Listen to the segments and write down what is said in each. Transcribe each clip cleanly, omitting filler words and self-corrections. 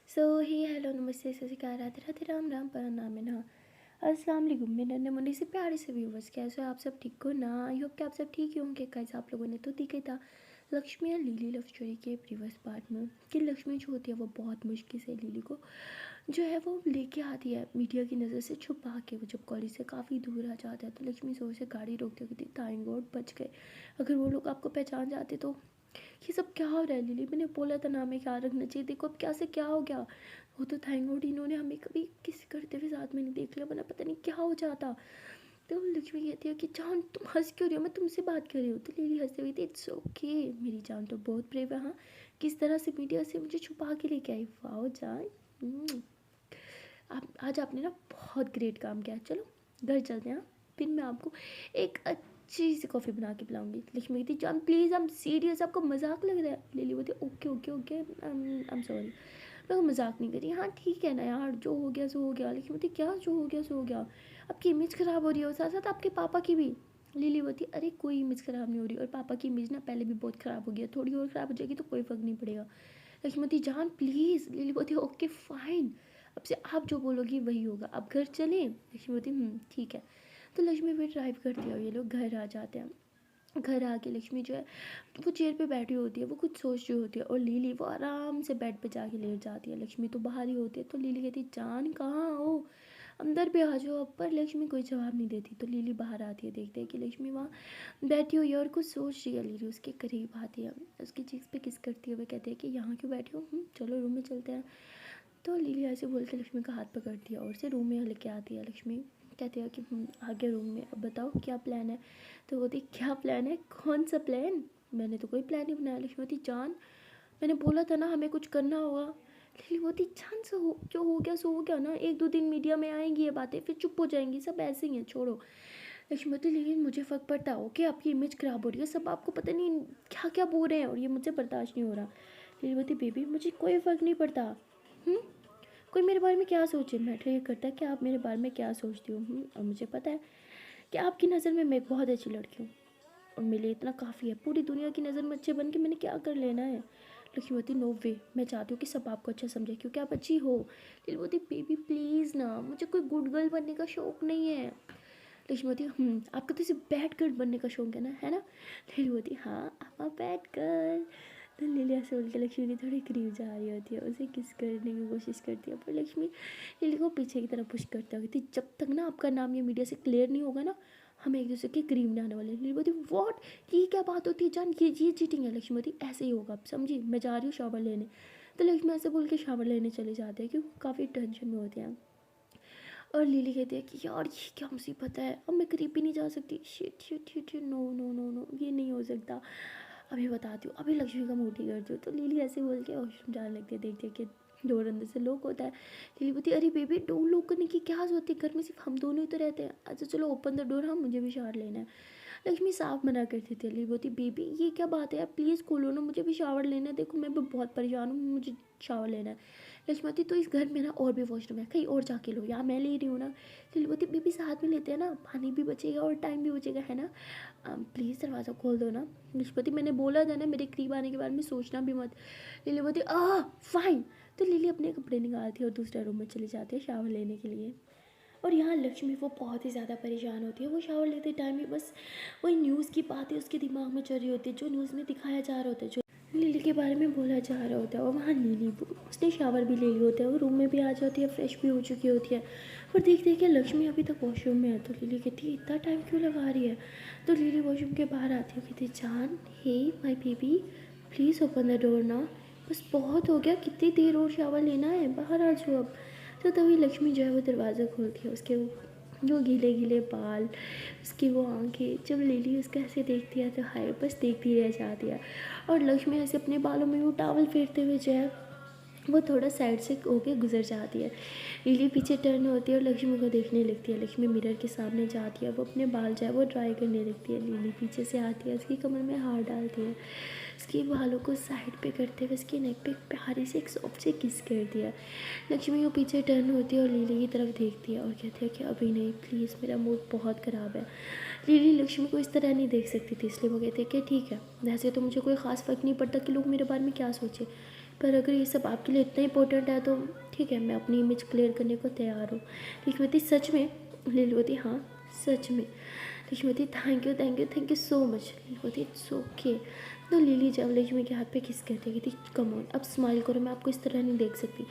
सो हे hello नमस्ते सत श्री अकाल राधे राधे राम राम परनाम है ना। अस्सलाम वालेकुम मेरे नन्हे मुन्ने से प्यारे से व्यूवर्स, कैसे हो आप सब? ठीक हो ना? आई होप कि आप सब ठीक ही होंगे। कैसे आप लोगों ने तो देखा था लक्ष्मी और लिली लव स्टोरी के प्रीवियस पार्ट में कि लक्ष्मी जो होती है वो बहुत मुश्किल से लिली को जो है वो लेके आती है मीडिया की नज़र से छुपा के। वो जब कॉलेज से काफ़ी दूर आ जाता है तो लक्ष्मी जोर से गाड़ी रोकती है, कहती थैंक गॉड बच गए। अगर वो लोग आपको पहचान जाते तो ये सब क्या हो रहा है लिली, मैंने बोला था ना हमें ख्याल रखना चाहिए, देखो अब क्या से क्या हो गया। वो तो थैंक गॉड इन्होंने हमें कभी किसी करते हुए साथ में नहीं देख लिया, वरना पता नहीं क्या हो जाता। तो लक्ष्मी कहती है कि जान तुम हंस क्यों रही हो, मैं तुमसे बात कर रही हूँ। तो लिली हंसते हुई थी, इट्स ओके मेरी जान तो बहुत ब्रेव है। हाँ, किस तरह से मीडिया से मुझे छुपा के लेके आई, वाओ जान। हम्म, आप आज आपने ना बहुत ग्रेट काम किया। चलो घर चलते हैं, हाँ? फिर मैं आपको एक अच्छी सी कॉफ़ी बना के पिलाऊंगी। लक्ष्मी कहती जान प्लीज़ आई एम सीरियस, आपको मजाक लग रहा है। लिली बोलती okay okay okay I am sorry, मैं मजाक नहीं करी। हाँ ठीक है ना यार, जो हो गया सो हो गया। लक्ष्मी बोलती क्या जो हो गया सो हो गया, आपकी इमेज ख़राब हो रही है, साथ साथ आपके पापा की भी। लिली बोलती अरे कोई इमेज ख़राब नहीं हो रही, और पापा की इमेज ना पहले भी बहुत ख़राब हो गई है, थोड़ी और ख़राब हो जाएगी तो कोई फ़र्क नहीं पड़ेगा। लक्ष्मी बोलती जान प्लीज़। लिली बोलती ओके फाइन, अब से आप जो बोलोगी वही होगा, अब घर चलें? लक्ष्मी बोलती ठीक है। तो लक्ष्मी फिर ड्राइव करती है और ये लोग घर आ जाते हैं। घर आके लक्ष्मी जो है वो चेयर पे बैठी होती है, वो कुछ सोच रही होती है, और लिली वो आराम से बेड पे जाके लेट जाती है। लक्ष्मी तो बाहर ही होती है, तो लिली कहती है जान कहाँ हो, अंदर पे आ जाओ। अब पर लक्ष्मी कोई जवाब नहीं देती, तो लिली बाहर आती है, देखते है कि लक्ष्मी वहाँ बैठी हुई है और कुछ सोच रही है। लिली उसके करीब आती है, उसकी चीज़ पे किस करती है, वो कहते हैं कि यहाँ क्यों बैठी हो, चलो रूम में चलते हैं। तो लिली ऐसे बोल के लक्ष्मी का हाथ पकड़ती है और उसे रूम में लेके आती है। लक्ष्मी कहती है कि आगे रूम में, अब बताओ क्या प्लान है। तो बोलती क्या प्लान है, कौन सा प्लान, मैंने तो कोई प्लान नहीं बनाया। लक्ष्मी बोलती जान मैंने बोला था ना हमें कुछ करना होगा। लिली बोलती जान सो हो जो हो गया सो हो गया ना, एक दो दिन मीडिया में आएंगी ये बातें, फिर चुप हो जाएंगी, सब ऐसे ही हैं, छोड़ो। लक्ष्मी बोलती लेकिन मुझे फ़र्क पड़ता है, ओके आपकी इमेज ख़राब हो रही है, सब आपको पता नहीं क्या क्या बोल रहे हैं और ये मुझे बर्दाश्त नहीं हो रहा। लिली बोलती बेबी मुझे कोई फ़र्क नहीं पड़ता। हम्म कोई मेरे बारे में क्या सोचे, मैटर ये करता है कि आप मेरे बारे में क्या सोचती हो। और मुझे पता है कि आपकी नज़र में मैं एक बहुत अच्छी लड़की हूँ, और मेरे लिए इतना काफ़ी है, पूरी दुनिया की नज़र में अच्छे बन के मैंने क्या कर लेना है। लक्ष्मीवती नो वे, मैं चाहती हूँ कि सब आपको अच्छा समझे क्योंकि आप अच्छी हो। लिलवती बेबी प्लीज़ ना, मुझे कोई गुड गर्ल बनने का शौक नहीं है। लक्ष्मीवती आपको तो सिर्फ बैड गर्ल बनने का शौक है ना। लिलवती हाँ आप बैड गर्ल। तो लिली ऐसे बोल के लक्ष्मी की थोड़ी करीब जा रही होती है, उसे किस करने की कोशिश करती है, पर लक्ष्मी लिली को पीछे की तरफ पुश करती होती है, जब तक ना आपका नाम ये मीडिया से क्लियर नहीं होगा ना हम एक दूसरे के करीब नहीं आने वाले। लिली बोलती वॉट, ये क्या बात होती है जान, ये चीटिंग है। लक्ष्मी बोलती ऐसे ही होगा, आप समझी, मैं जा रही हूँ शावर लेने। तो लक्ष्मी ऐसे बोल के शावर लेने चले जाते हैं क्योंकि काफ़ी टेंशन में होते हैं। और लिली कहती है कि यार ये क्या मुसीबत है, अब मैं करीब भी नहीं जा सकती, shit shit shit shit, no no no no ये नहीं हो सकता। अभी बताती हूँ, अभी लक्ष्मी का मूड ही करती हूँ। तो लिली ऐसे बोल के वॉशरूम जाने लगती है, देखती है कि डोर अंदर से लॉक होता है। लिली बोलती अरे बेबी डोर लॉक करने की क्या जरूरत है, घर में सिर्फ हम दोनों ही तो रहते हैं, अच्छा चलो ओपन द डोर, हाँ मुझे भी शावर लेना है। लक्ष्मी साफ मना करती थी। लिली बोलती बेबी ये क्या बात है, आप प्लीज़ खोलो ना, मुझे भी शावर लेना है, देखो मैं भी बहुत परेशान हूँ, मुझे शावर लेना है। लक्ष्मी तो इस घर में ना और भी वॉशरूम है, कहीं और जाके लो, यहाँ मैं ले रही हूँ ना। लिलवती बेबी साथ में लेते हैं ना, पानी भी बचेगा और टाइम भी बचेगा, है ना। प्लीज़ दरवाज़ा खोल दो ना। लिशपति मैंने बोला था ना मेरे करीब आने के बारे में सोचना भी मत। लिली बोलती फाइन। तो लिली अपने कपड़े निकालती है और दूसरे रूम में चली जाती है शावर लेने के लिए। और यहाँ लक्ष्मी वो बहुत ही ज़्यादा परेशान होती है, वो शावर लेते टाइम ही बस वही न्यूज़ की बातें उसके दिमाग में चल रही होती है, जो न्यूज़ में दिखाया जा रहा होता है, जो लिली के बारे में बोला जा रहा होता है। और वहाँ लिली उसने शावर भी ले लिया होता है, वो रूम में भी आ जाती है, फ्रेश भी हो चुकी होती है। और देखते हैं कि लक्ष्मी अभी तक वॉशरूम में है, तो लिली कहती है इतना टाइम क्यों लगा रही है। तो लिली वॉशरूम के बाहर आती है, कहती है जान hey my baby please open the door ना, बस बहुत हो गया, कितनी देर और शावर लेना है, बाहर आ जाओ अब। तो तभी लक्ष्मी जो है वो दरवाज़ा खोलती है, उसके वो गीले गीले बाल, उसकी वो आंखें, जब लिली उसका ऐसे देखती है तो हाय बस देखती रह जाती है। और लक्ष्मी ऐसे अपने बालों में वो टावल फेरते हुए जो है वो थोड़ा साइड से होके गुजर जाती है। लिली पीछे टर्न होती है और लक्ष्मी को देखने लगती है। लक्ष्मी मिरर के सामने जाती है, वो अपने बाल जो है वो ड्राई करने लगती है। लिली पीछे से आती है, उसकी कमर में हाथ डालती है, उसके बालों को साइड पे करते हुए उसकी नेक पे प्यारी से एक सॉफ्ट से किस कर दिया। लक्ष्मी वो पीछे टर्न होती है और लिली की तरफ देखती है और कहती है कि अभी नहीं प्लीज़, मेरा मूड बहुत ख़राब है। लिली लक्ष्मी को इस तरह नहीं देख सकती थी, इसलिए वो कहती है कि ठीक है, वैसे तो मुझे कोई ख़ास फ़र्क नहीं पड़ता कि लोग मेरे बारे में क्या सोचे, पर अगर ये सब आपके लिए इतना इंपॉर्टेंट है तो ठीक है, मैं अपनी इमेज क्लियर करने को तैयार हूँ। लिखी होती सच में? लिली होती हाँ सच में। लिखी होती thank you thank you thank you so much. Lily होती इट्स ओके। तो लिली जब लक्ष्मी के हाथ पे किस करती है, कहती कम ऑन अब स्माइल करो, मैं आपको इस तरह नहीं देख सकती।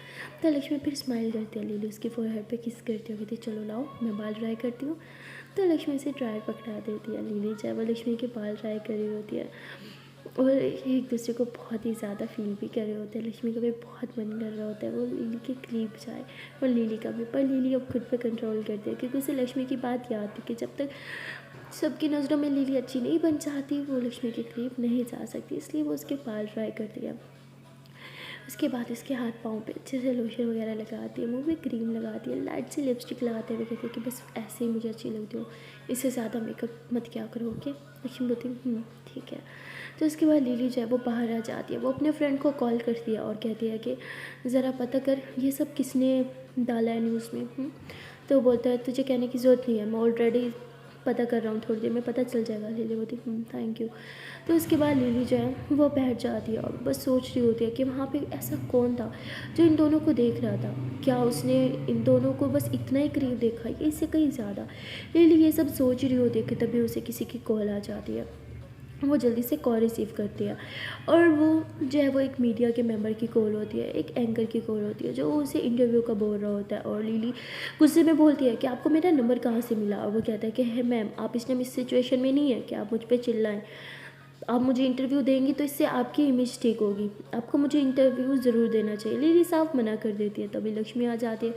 तो लक्ष्मी फिर स्माइल करती है, लिली उसके फोरहेड पे किस करती है, कहती चलो लाओ मैं बाल ड्राई करती हूँ। तो लक्ष्मी से ड्रायर पकड़ा देती है। लिली चाहे वो लक्ष्मी के बाल ड्राई कर रही होती है और एक दूसरे को बहुत ही ज़्यादा फील भी कर रहे होते हैं। लक्ष्मी का भी बहुत मन कर रहा होता है वो लिली के करीब जाए और लिली का भी, पर लिली अब खुद पे कंट्रोल करती है क्योंकि उसे लक्ष्मी की बात याद थी कि जब तक सबकी नज़रों में लिली अच्छी नहीं बन जाती वो लक्ष्मी के करीब नहीं जा सकती, इसलिए वो उसके बाल ड्राई करती है। उसके बाद इसके हाथ पाँव पे अच्छे से लोशन वगैरह लगाती है, मुँह में क्रीम लगाती है, लाइट सी लिपस्टिक लगाते हुए कहती है कि बस ऐसे ही मुझे अच्छी लगती हो, इससे ज़्यादा मेकअप मत क्या करो। ओके लक्ष्मी बोलती ठीक है। तो उसके बाद लिली जो है वो बाहर आ जाती है, वो अपने फ्रेंड को कॉल करती है और कहती है कि ज़रा पता कर ये सब किसने डाला है न्यूज़ में। तो बोलता है तुझे कहने की ज़रूरत नहीं है, मैं ऑलरेडी पता कर रहा हूँ, थोड़ी देर में पता चल जाएगा। लिली बोलती थैंक यू। तो उसके बाद लिली जो है वो बैठ जाती है और बस सोच रही होती है कि वहाँ पे ऐसा कौन था जो इन दोनों को देख रहा था, क्या उसने इन दोनों को बस इतना ही करीब देखा या इससे कहीं ज़्यादा। लिली ये सब सोच रही होती है कि तभी उसे किसी की कॉल आ जाती है। वो जल्दी से कॉल रिसीव करती है और वो जो है वो एक मीडिया के मेंबर की कॉल होती है, एक एंकर की कॉल होती है जो उसे इंटरव्यू का बोल रहा होता है। और लिली गुस्से में बोलती है कि आपको मेरा नंबर कहाँ से मिला। और वो कहता है कि है मैम आप इस टाइम इस सिचुएशन में नहीं है कि आप मुझ पर चिल्लाएं, आप मुझे इंटरव्यू देंगी तो इससे आपकी इमेज ठीक होगी, आपको मुझे इंटरव्यू ज़रूर देना चाहिए। लिली साफ मना कर देती है। तभी लक्ष्मी आ जाती है,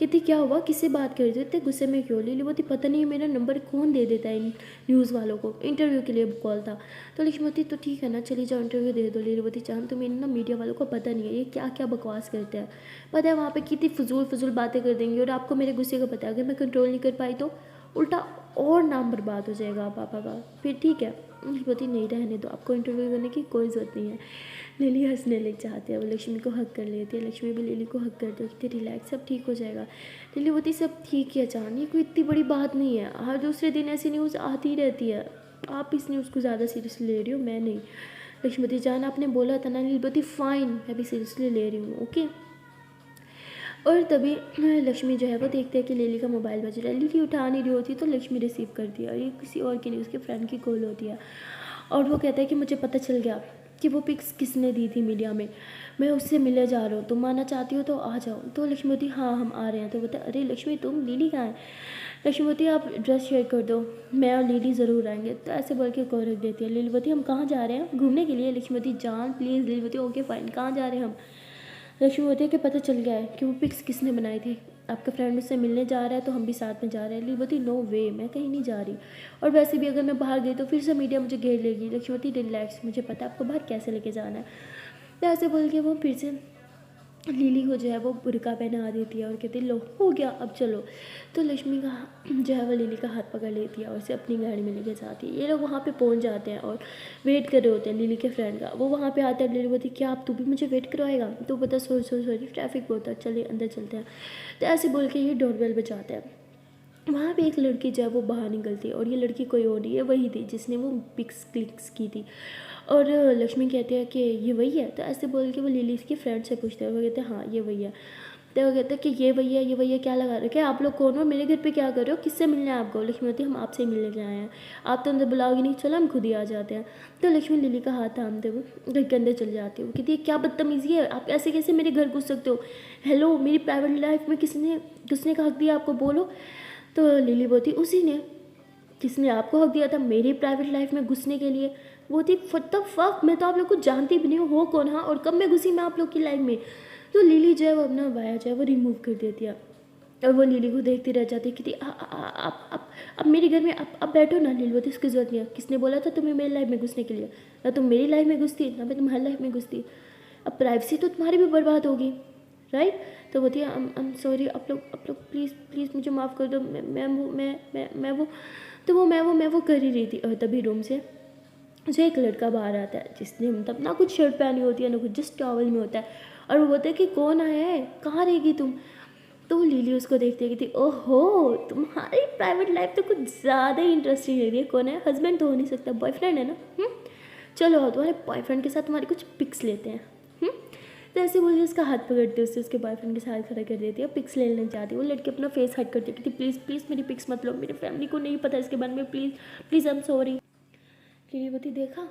कहती क्या हुआ, किससे बात कर रही थी, इतने गुस्से में क्यों। लिली बोलती पता नहीं मेरा नंबर कौन दे देता है इन न्यूज़ वालों को, इंटरव्यू के लिए कॉल था। तो लक्ष्मी बोलती तो ठीक है ना चली जाओ इंटरव्यू दे दो। लिली बोलती जान तुम्हें ना मीडिया वालों को पता नहीं है ये क्या क्या बकवास करते हैं, पता है वहाँ पर कितनी फजूल बातें कर देंगी और आपको मेरे गुस्से का पता है, अगर मैं कंट्रोल नहीं कर पाई तो उल्टा और नाम बर्बाद हो जाएगा पापा का, फिर ठीक है। बोलती नहीं रहने दो, आपको इंटरव्यू करने की कोई ज़रूरत नहीं है। लिली हंसने लग जाती है, वो लक्ष्मी को हक कर लेती है। लक्ष्मी भी लिली को हक कर देती है, रिलैक्स सब ठीक हो जाएगा। लिली बोलती सब ठीक है जान, ये कोई इतनी बड़ी बात नहीं है, हर दूसरे दिन ऐसी न्यूज़ आती रहती है, आप इस न्यूज़ को ज़्यादा सीरियसली ले रही हो, मैं नहीं। लक्ष्मी बोलती जान आपने बोला था ना। लिली बोलती फाइन मैं भी सीरियसली ले रही हूँ ओके। और तभी लक्ष्मी जो है वो देखते हैं कि लिली का मोबाइल बज रहा है। लिली उठा नहीं रही होती तो लक्ष्मी रिसीव करती है और ये किसी और की नहीं उसके फ्रेंड की कॉल होती है। और वो कहता है कि मुझे पता चल गया कि वो पिक्स किसने दी थी मीडिया में, मैं उससे मिलने जा रहा हूँ, तुम आना चाहती हो तो आ जाओ। तो लक्ष्मी बोलती हाँ हम आ रहे हैं। तो बोलता अरे लक्ष्मी तुम, लिली कहाँ है। लक्ष्मी बोलती आप ड्रेस शेयर कर दो, मैं और लिली ज़रूर आएंगे। तो ऐसे बोल के कॉल रख देती है। लिली बोलती हम कहाँ जा रहे हैं, घूमने के लिए। लक्ष्मी बोलती जान प्लीज़। लिली बोलती ओके फाइन कहाँ जा रहे हैं हम। लक्ष्मी बोलती है कि पता चल गया है कि वो पिक्स किसने बनाई थी, आपका फ्रेंड मुझसे मिलने जा रहा है तो हम भी साथ में जा रहे हैं। लिली बोलती नो वे मैं कहीं नहीं जा रही, और वैसे भी अगर मैं बाहर गई तो फिर से मीडिया मुझे घेर लेगी। लक्ष्मी बोलती रिलैक्स, मुझे पता है आपको बाहर कैसे लेके जाना है। तो ऐसे बोल के वो फिर से लिली को जो है वो बुर्का पहना देती है और कहती है लो हो गया अब चलो। तो लक्ष्मी का जो है वो लिली का हाथ पकड़ लेती है और उसे अपनी गाड़ी में लेके जाती है। ये लोग वहाँ पे पहुँच जाते हैं और वेट कर रहे होते हैं लिली के फ्रेंड का। वो वहाँ पे आता है, लिली बोलती क्या आप तू भी मुझे वेट करवाएगा। तो बता सॉरी ट्रैफिक बहुत है, चलिए अंदर चलते हैं। तो ऐसे बोल के ये डोरबेल बजाते हैं। वहाँ पे एक लड़की जो है वो बाहर निकलती है और ये लड़की कोई और नहीं है, वही थी जिसने वो पिक्स क्लिक्स की थी। और लक्ष्मी कहती है कि ये वही है। तो ऐसे बोल के वो लिली की फ्रेंड से पूछते हैं, वो कहते हैं हाँ ये वही है। तो वो कहते हैं कि ये वही है क्या लगा रखे आप लोग कौन हो, मेरे घर पे क्या कर रहे हो, किससे मिलना है आपको। लक्ष्मी कहती है हम आपसे मिलने के आए हैं, आप तो अंदर बुलाओगे नहीं, चलो हम खुद ही आ जाते हैं। तो लक्ष्मी लिली का हाथ थामते हुए घर के अंदर चल जाती है। वो कहती है क्या बदतमीज़ी है, आप ऐसे कैसे मेरे घर घुस सकते हो, हेलो मेरी प्राइवेट लाइफ में किसने का हक दिया आपको, बोलो। तो लिली बोलती उसी ने, किसने आपको हक दिया था मेरी प्राइवेट लाइफ में घुसने के लिए। वो थी व्हाट द फक, मैं तो आप लोग को जानती भी नहीं हूँ हो कौन, हाँ और कब मैं घुसी मैं आप लोग की लाइफ में। तो लिली जो है वो अपना वाया जो है वो रिमूव कर देती है और वो लिली को देखती रह जाती है कि आप मेरे घर में आप बैठो ना। लिली बोलती उसकी जरूरत नहीं है, किसने बोला था तुम्हें मेरी लाइफ में घुसने के लिए, ना तुम मेरी लाइफ में घुसती ना मैं तुम्हारी लाइफ में घुसती, अब प्राइवेसी तो तुम्हारी भी बर्बाद होगी राइट। तो बोलती है आई एम सॉरी, आप लोग प्लीज़ मुझे माफ़ कर दो, मैं वो तो मैं वो कर ही रही थी। और तभी रूम से जो एक लड़का बाहर आता है जिसने मतलब ना कुछ शर्ट पहनी होती है ना कुछ, जस्ट टॉवल में होता है। और वो बोलता है कि कौन आया है, कहाँ रहेगी तुम। तो लिली उसको देखते कि थी ओहो तुम्हारी प्राइवेट लाइफ तो कुछ ज़्यादा ही इंटरेस्टिंग लग रही है, कौन है, हस्बैंड तो हो नहीं सकता, बॉयफ्रेंड है ना। चलो तुम्हारे बॉयफ्रेंड के साथ तुम्हारी कुछ पिक्स लेते हैं। तो ऐसे बोल के उसका हाथ पकड़ते उससे उसके बॉयफ्रेंड के साथ खड़ा कर देती है, पिक्स ले लेना चाहती है। वो लड़की अपना फेस हट कर देती थी, प्लीज़ प्लीज़ मेरी पिक्स मत लो, मेरी फैमिली को नहीं पता इसके बारे में, please please, I am sorry. Lily बोलती देखा,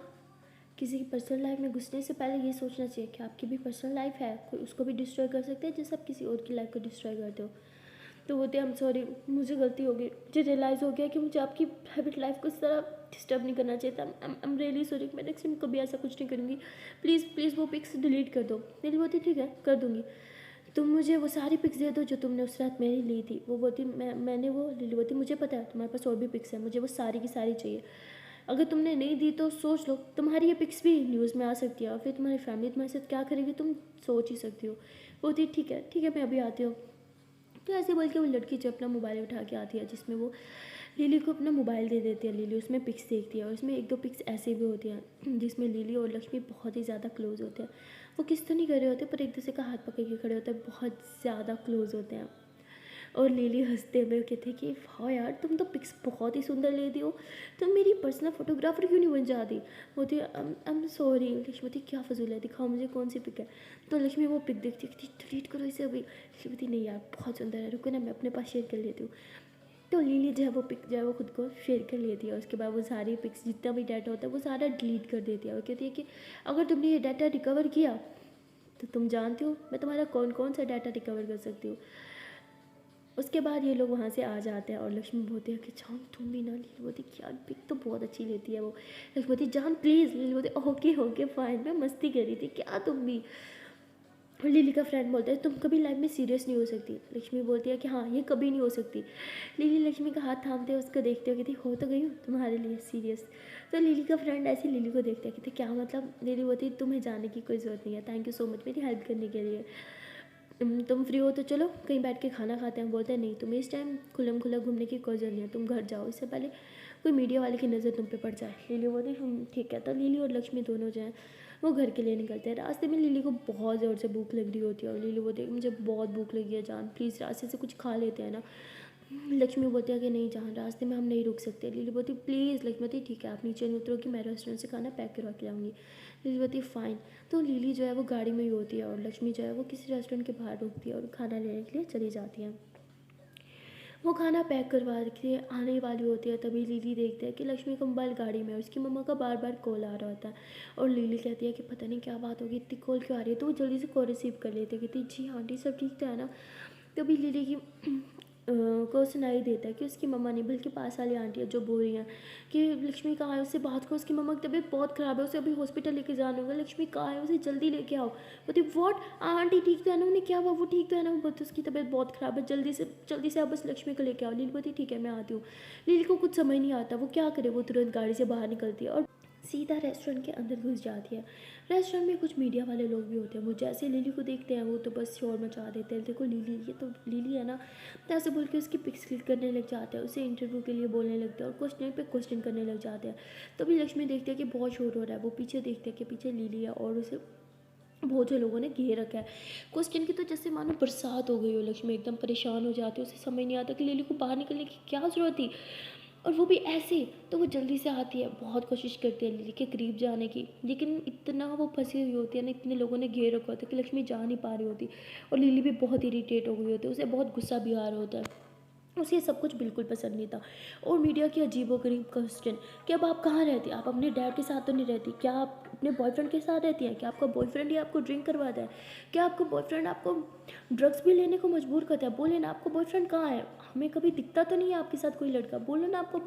किसी की पर्सनल लाइफ में घुसने से पहले ये सोचना चाहिए कि आपकी भी पर्सनल लाइफ है, कोई उसको भी डिस्ट्रॉय कर सकते हैं जैसे आप किसी और की लाइफ को डिस्ट्रॉय करते हो। तो बोलते आई एम सॉरी, मुझे गलती हो गई, मुझे रियलाइज़ हो गया कि मुझे आपकी प्राइवेट लाइफ को इस तरह डिस्टर्ब नहीं करना चाहिए था। आई एम रियली सॉरी, मैं नेक्स्ट टाइम कभी ऐसा कुछ नहीं करूँगी, प्लीज़ प्लीज़ वो पिक्स डिलीट कर दो। लिली बोलती ठीक है कर दूँगी, तुम मुझे वो सारी पिक्स दे दो जो तुमने उस रात मेरी ली थी। वो बोलती मैंने वो, लिली बोलती मुझे पता है तुम्हारे पास और भी पिक्स हैं, मुझे वो सारी की सारी चाहिए। अगर तुमने नहीं दी तो सोच लो, तुम्हारी ये पिक्स भी न्यूज़ में आ सकती है और फिर तुम्हारी फैमिली तुम्हारे साथ क्या करेगी तुम सोच ही सकती हो। वो बोलती ठीक है मैं अभी आती हूँ। तो ऐसे बोल के वो लड़की जो अपना मोबाइल उठा के आती है, जिसमें वो लिली को अपना मोबाइल दे देती है। लिली उसमें पिक्स देखती है और उसमें एक दो पिक्स ऐसे भी होती हैं जिसमें लिली और लक्ष्मी बहुत ही ज़्यादा क्लोज होते हैं। वो किस तो नहीं कर रहे होते पर एक दूसरे का हाथ पकड़ के खड़े होते हैं, बहुत ज़्यादा क्लोज होते हैं। और लिली हंसते हुए कहते कि हाँ यार तुम तो पिक्स बहुत ही सुंदर लेती हो, तुम मेरी पर्सनल फोटोग्राफर क्यों नहीं बन जाती। बोलती आई एम सॉरी। लक्ष्मी बोलती क्या फजूल है, दिखाओ मुझे कौन सी पिक है। तो लक्ष्मी वो पिक देखती कहती डिलीट करो इसे अभी। लक्ष्मी बोलती नहीं यार बहुत सुंदर है, रुको ना मैं अपने पास शेयर कर लेती हूँ। तो लिली जो है वो पिक जो है वो खुद को शेयर कर लेती है। उसके बाद वो सारी पिक्स जितना भी डाटा होता है वो सारा डिलीट कर देती है और कहती है कि अगर तुमने ये डाटा रिकवर किया तो तुम जानते हो मैं तुम्हारा कौन कौन सा डाटा रिकवर कर सकती हूँ। उसके बाद ये लोग वहाँ से आ जाते हैं और लक्ष्मी बोलती है कि जान तुम भी ना। लिली बोलती क्या पिक तो बहुत अच्छी लेती है वो। लक्ष्मी बोलती जान प्लीज़। लिली बोलती ओके ओके फाइन, मैं मस्ती कर रही थी, क्या तुम भी। और लिली का फ्रेंड बोलता है तुम कभी लाइफ में सीरियस नहीं हो सकती। लक्ष्मी बोलती है कि हाँ ये कभी नहीं हो सकती। लिली लक्ष्मी का हाथ थामते हुए उसको देखते हो कहती हो तो गई हूँ तुम्हारे लिए सीरियस। तो लिली का फ्रेंड ऐसे लिली को देखते हैं कहते क्या मतलब। लिली बोलती तुम्हें जाने की कोई ज़रूरत नहीं है, थैंक यू सो मच मेरी हेल्प करने के लिए। तुम फ्री हो तो चलो कहीं बैठ के खाना खाते हैं। बोलते हैं नहीं तुम्हें इस टाइम खुलम खुला घूमने की कोई ज़रूरत नहीं है, तुम घर जाओ इससे पहले कोई मीडिया वाले की नज़र तुम पे पड़ जाए। लिली बोलती ठीक है। तो लिली और लक्ष्मी दोनों जो हैं वो घर के लिए निकलते हैं। रास्ते में लिली को बहुत ज़ोर से भूख लग रही होती है और लिली बोलती है मुझे बहुत भूख लगी है जान, प्लीज़ रास्ते से कुछ खा लेते हैं ना। लक्ष्मी बोलती है कि नहीं जान रास्ते में हम नहीं रुक सकते। लिली बोलती प्लीज़। लक्ष्मी बोलती ठीक है आप नीचे नहीं उतरोगी, मैं रेस्टोरेंट से खाना पैक करवा के लाऊंगी। लिली बोलती फ़ाइन। तो लिली जो है वो गाड़ी में ही होती है और लक्ष्मी जो है वो किसी रेस्टोरेंट के बाहर रुकती है और खाना लेने के लिए चली जाती है। वो खाना पैक करवा के आने वाली होती है तभी लिली देखते हैं कि लक्ष्मी का मोबाइल गाड़ी में है, उसकी मम्मा का बार बार कॉल आ रहा होता है। और लिली कहती है कि पता नहीं क्या बात होगी, इतनी कॉल क्यों आ रही है। तो वो जल्दी से कॉल रिसीव कर लेती है, कहती जी आंटी सब ठीक तो है ना। तभी लिली की को सुनाई देता है कि उसकी मम्मा नहीं बल्कि पास वाली आंटी है जो बोल रही हैं कि लक्ष्मी कहाँ है, उससे बात करो, उसकी मम्मा की तबीयत बहुत ख़राब है, उसे अभी हॉस्पिटल लेके जाना होगा। लक्ष्मी कहाँ है, उसे जल्दी लेके आओ। बोलती व्हाट आंटी ठीक तो है ना, उन्हें क्या हुआ, वो ठीक तो है ना। बोलते उसकी तबीयत बहुत ख़राब है, जल्दी से आप बस लक्ष्मी को लेके आओ। लिली बोलती ठीक है मैं आती हूँ। लिली को कुछ समझ नहीं आता वो क्या करे, वो तुरंत गाड़ी से बाहर निकलती है और सीधा रेस्टोरेंट के अंदर घुस जाती है। रेस्टोरेंट में कुछ मीडिया वाले लोग भी होते हैं, वो जैसे लिली को देखते हैं वो तो बस शोर मचा देते हैं, देखो लिली ये तो लिली है ना। तो ऐसे बोल के उसकी पिक्स क्लिक करने लग जाते हैं, उसे इंटरव्यू के लिए बोलने लगते हैं और क्वेश्चन पे क्वेश्चन करने लग जाते हैं। तभी लक्ष्मी देखती है कि बहुत शोर हो रहा है, वो पीछे देखते हैं कि पीछे लिली है और उसे बहुत से लोगों ने घेर रखा है। क्वेश्चन की तो जैसे मानो बरसात हो गई हो। लक्ष्मी एकदम परेशान हो जाती है, उसे समझ नहीं आता कि लिली को बाहर निकलने की क्या ज़रूरत थी और वो भी ऐसे। तो वो जल्दी से आती है, बहुत कोशिश करती है लिली के करीब जाने की, लेकिन इतना वो फंसी हुई होती है ना, इतने लोगों ने घेर रखा होता है कि लक्ष्मी जा नहीं पा रही होती। और लिली भी बहुत इरीटेट हो गई होती है, उसे बहुत गुस्सा भी आ रहा होता है, उसे ये सब कुछ बिल्कुल पसंद नहीं था। और मीडिया की अजीबोगरीब क्वेश्चन कि अब आप कहाँ रहती हैं, आप अपने डैड के साथ तो नहीं रहती, क्या आप अपने बॉयफ्रेंड के साथ रहती हैं, क्या आपका बॉयफ्रेंड ही आपको ड्रिंक करवाता है, क्या आपका बॉयफ्रेंड आपको ड्रग्स भी लेने को मजबूर करता है। बोले ना आपका बॉयफ्रेंड कहाँ है, हमें कभी दिखता तो नहीं है आपके साथ कोई लड़का। बोलो ना आपका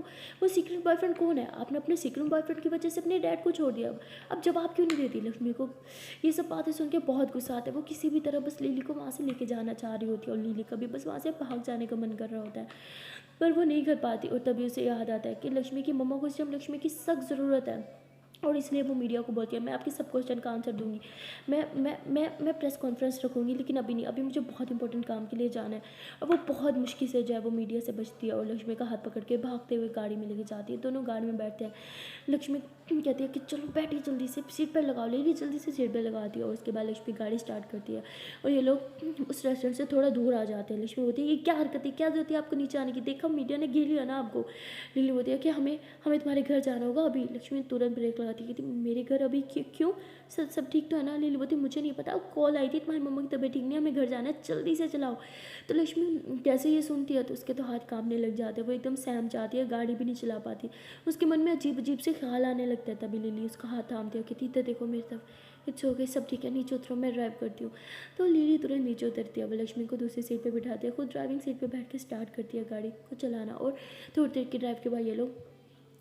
वो सीक्रेट बॉयफ्रेंड कौन है, आपने अपने सीक्रेट बॉयफ्रेंड की वजह से अपने डैड को छोड़ दिया, अब जवाब क्यों नहीं देती। लक्ष्मी को ये सब बातें सुन के बहुत गुस्सा आता है, वो किसी भी तरह बस लिली को वहाँ से लेके जाना चाह रही होती है और लिली का भी बस वहाँ से भाग जाने का मन कर रहा होता है पर वो नहीं कर पाती। और तभी उसे याद आता है कि लक्ष्मी की मम्मा को इस टाइम लक्ष्मी की सख्त ज़रूरत है और इसलिए वो मीडिया को बोलती है मैं आपके सब क्वेश्चन का आंसर दूंगी, मैं प्रेस कॉन्फ्रेंस रखूँगी, लेकिन अभी नहीं, अभी मुझे बहुत इंपॉर्टेंट काम के लिए जाना है। और वो बहुत मुश्किल से जो है वो मीडिया से बचती है और लक्ष्मी का हाथ पकड़ के भागते हुए गाड़ी में लेके जाती है। दोनों गाड़ी में बैठते हैं। लक्ष्मी कहती है कि चलो बैठिए जल्दी से, सीट पर लगाओ। ले ली जल्दी से सीट पर लगाती है और उसके बाद लक्ष्मी गाड़ी स्टार्ट करती है और ये लोग उस रेस्टोरेंट से थोड़ा दूर आ जाते हैं। लक्ष्मी बोलती है ये क्या हरकत है, क्या जरूरत है आपको नीचे आने की, देखा मीडिया ने घेर लिया ना आपको। लिली बोलती है कि हमें हमें तुम्हारे घर जाना होगा अभी। लक्ष्मी तुरंत ब्रेक लगाती है, कहती मेरे घर अभी क्यों, सब सब ठीक तो है ना? लिली बोलती मुझे नहीं पता, कॉल आई थी तुम्हारी मम्मा की तबीयत ठीक नहीं है, हमें घर जाना है, जल्दी से चलाओ। तो लक्ष्मी जैसे ये सुनती है तो उसके तो हाथ कांपने लग जाते हैं, वो एकदम सहम जाती है, गाड़ी भी नहीं चला पाती। उसके मन में अजीब अजीब से ख्याल आने लगता है। तभी लिली उसका हाथ थामती है कि इधर देखो मेरी तरफ, इट्स ओके, सब ठीक है, नीचे उतरो, मैं ड्राइव करती हूँ। तो लिली तुरंत नीचे उतरती है, वो लक्ष्मी को दूसरी सीट पे बिठाती है, खुद ड्राइविंग सीट पे बैठ के स्टार्ट करती है गाड़ी को चलाना। और थोड़ी देर की ड्राइव के बाद ये लोग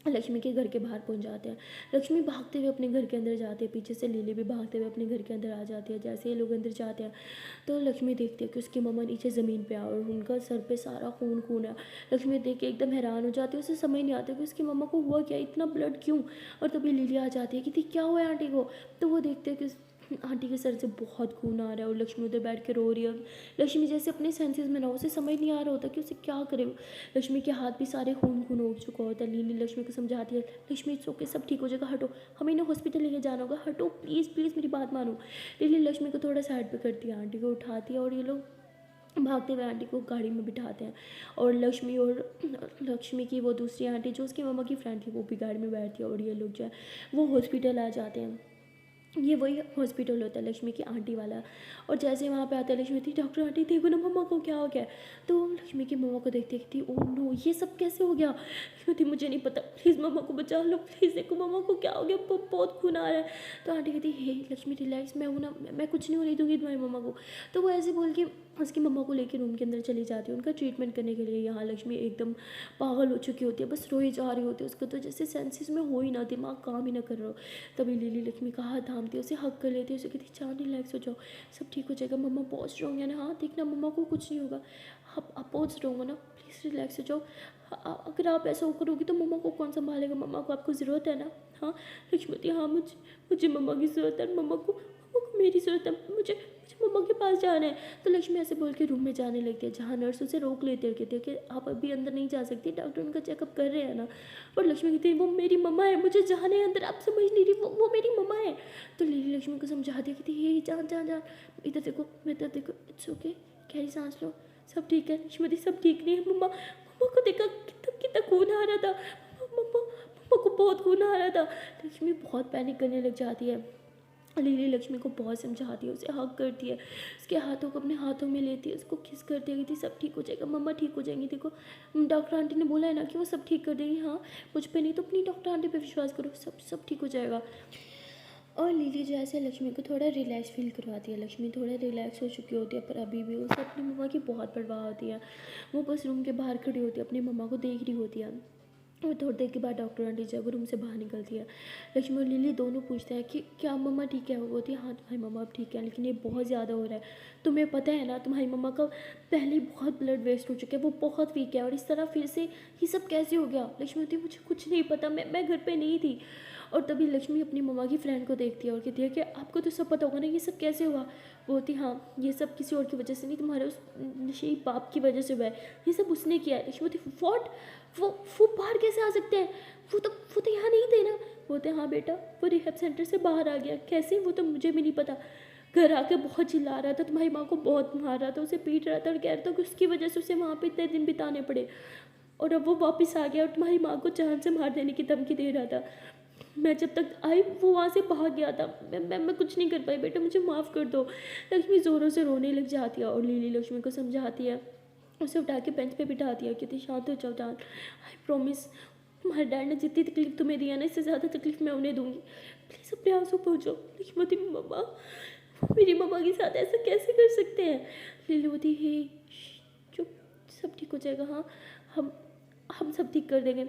लक्ष्मी के घर के बाहर पहुंच जाते हैं। लक्ष्मी भागते हुए अपने घर के अंदर जाती है, पीछे से लिली भी भागते हुए अपने घर के अंदर आ जाती है। जैसे ये लोग अंदर जाते हैं तो लक्ष्मी देखती है कि उसकी मम्मा नीचे ज़मीन पे है और उनका सर पे सारा खून खून है। लक्ष्मी देख के एकदम हैरान हो जाती है, उसे समझ नहीं आता कि उसकी मम्मा को हुआ क्या, इतना ब्लड क्यों। और तभी लिली आ जाती है कि क्या हुआ है आंटी को। तो वो देखते हैं कि आंटी के सर से बहुत खून आ रहा है और लक्ष्मी उधर बैठ के रो रही है। लक्ष्मी जैसे अपने सेंसेस में ना, उसे समझ नहीं आ रहा होता कि उसे क्या करे। लक्ष्मी के हाथ भी सारे खून खून हो चुका होता है। लीली लक्ष्मी को समझाती है, लक्ष्मी इट्स ओके, सब ठीक हो जाएगा, हटो, हमें इन्हें हॉस्पिटल लेके जाना होगा, हटो प्लीज़ प्लीज़ मेरी बात मानो। लीली लक्ष्मी को थोड़ा साइड पे करती है, आंटी को उठाती है और ये लोग भागते हुए आंटी को गाड़ी में बिठाते हैं। और लक्ष्मी की वो दूसरी आंटी जो उसकी मम्मा की फ्रेंड थी वो भी गाड़ी में बैठती है और ये लोग जो है वो हॉस्पिटल आ जाते हैं। ये वही हॉस्पिटल होता है लक्ष्मी की आंटी वाला। और जैसे वहाँ पे आता है लक्ष्मी थी, डॉक्टर आंटी देखो ना मम्मा को क्या हो गया। तो लक्ष्मी की मम्मा को देखते कहती ओह नो, ये सब कैसे हो गया। लक्ष्मी थी मुझे नहीं पता, प्लीज़ मम्मा को बचा लो, प्लीज़ देखो मम्मा को क्या हो गया, बहुत खून आ रहा है। तो आंटी कहती हे लक्ष्मी रिलैक्स, मैं हूँ ना, मैं कुछ नहीं होने दूँगी तुम्हारी मम्मा को। तो वो ऐसे बोल के उसकी मम्मा को लेकर रूम के अंदर चली जाती है उनका ट्रीटमेंट करने के लिए। यहाँ लक्ष्मी एकदम पागल हो चुकी होती है, बस रोई जा रही होती है, उसको तो जैसे सेंसेस में हो ही ना, दिमाग काम ही ना कर रहा हो। तभी लिली लक्ष्मी का हाथ थामती है, उसे हक कर लेती है, उसे कहती जान रिलैक्स हो जाओ, सब ठीक हो जाएगा, मम्मा बहुत स्ट्रॉन्ग है ना, हाँ देखना मम्मा को कुछ नहीं होगा, आप बहुत स्ट्रॉन्ग हो ना, प्लीज़ रिलैक्स हो जाओ। अगर आप ऐसा करोगी तो मम्मा को कौन संभालेगा, मम्मा को आपको ज़रूरत है ना। हाँ लक्ष्मी, हाँ मुझे मुझे मम्मा की ज़रूरत है, मम्मा को मेरी ज़रूरत है, मुझे मुझे मम्मा के पास जाना है। तो लक्ष्मी ऐसे बोल के रूम में जाने लगती है, जहाँ नर्स उसे रोक लेते हैं, कहते हैं कि आप अभी अंदर नहीं जा सकती, डॉक्टर उनका चेकअप कर रहे हैं ना। और लक्ष्मी कहती है वो मेरी मम्मा है, मुझे जाना है अंदर, आप समझ नहीं रही, वो मेरी मम्मा है। तो लिली लक्ष्मी को समझाती है, कहती हे जान जान जान, इधर देखो, इट्स ओके, गहरी सांस लो, सब ठीक है। लक्ष्मी दी सब ठीक नहीं है, मम्मा मम्मा को देखा कितना कितना खून आ रहा था, मम्मा मम्मा को बहुत खून आ रहा था। लक्ष्मी बहुत पैनिक करने लग जाती है। लिली लक्ष्मी को बहुत समझाती है, उसे हग करती है, उसके हाथों को अपने हाथों में लेती है, उसको किस करती है, कहती सब ठीक हो जाएगा मम्मा, ठीक हो जाएंगी, देखो डॉक्टर आंटी ने बोला है ना कि वो सब ठीक कर देंगी, हाँ मुझ पे नहीं तो अपनी डॉक्टर आंटी पे विश्वास करो, सब सब ठीक हो जाएगा। और लिली जो है लक्ष्मी को थोड़ा रिलैक्स फील करवाती है। लक्ष्मी थोड़ा रिलैक्स हो चुकी होती है, पर अभी भी उसे अपनी मम्मा की बहुत परवाह होती है। वो बस रूम के बाहर खड़ी होती है, अपनी मम्मा को देख रही होती है। और थोड़ी देर के बाद डॉक्टर आंटी जब रूम से बाहर निकलती है, लक्ष्मी और लिली दोनों पूछते हैं कि क्या मम्मा ठीक है। वो बोलती है हाँ तुम्हारी मम्मा अब ठीक है, लेकिन ये बहुत ज़्यादा हो रहा है, तुम्हें पता है ना तुम्हारी मम्मा का पहले ही बहुत ब्लड वेस्ट हो चुका है, वो बहुत वीक है, और इस तरह फिर से ये सब कैसे हो गया। लक्ष्मी बोलती है मुझे कुछ नहीं पता, मैं घर पर नहीं थी। और तभी लक्ष्मी अपनी मम्मा की फ्रेंड को देखती है और कहती है कि आपको तो सब पता होगा ना, ये सब कैसे हुआ। वो होती हाँ ये सब किसी और की वजह से नहीं, तुम्हारे उस नशेई बाप की वजह से हुआ है, ये सब उसने किया है। लक्ष्मी होती वॉट, वो बाहर कैसे आ सकते हैं, वो तो यहाँ नहीं थे ना। बोलते हाँ बेटा वो रिहैब सेंटर से बाहर आ गया, कैसे वो तो मुझे भी नहीं पता। घर आके बहुत चिल्ला रहा था, तुम्हारी माँ को बहुत मार रहा था, उसे पीट रहा था और कह रहा था कि उसकी वजह से उसे वहाँ पे इतने दिन बिताने पड़े, और अब वो वापस आ गया और तुम्हारी माँ को जान से मार देने की धमकी दे रहा था। मैं जब तक आई वो वहाँ से भाग गया था, मैं कुछ नहीं कर पाई, बेटा मुझे माफ़ कर दो। लक्ष्मी ज़ोरों से रोने लग जाती है और लिली लक्ष्मी को समझाती है, उसे उठा के बेंच पे बिठाती है, कहती शांत हो जाओ जान, आई प्रॉमिस तुम्हारे डैड ने जितनी तकलीफ तुम्हें दी है ना, इससे ज़्यादा तकलीफ मैं उन्हें दूंगी, प्लीज़ अपने आंसू पहुँचो। लक्ष्मी मम्मा मेरी मम्मा के साथ ऐसा कैसे कर सकते हैं। लिली होती हे चुप, सब ठीक हो जाएगा, हाँ हम हम सब ठीक कर देंगे,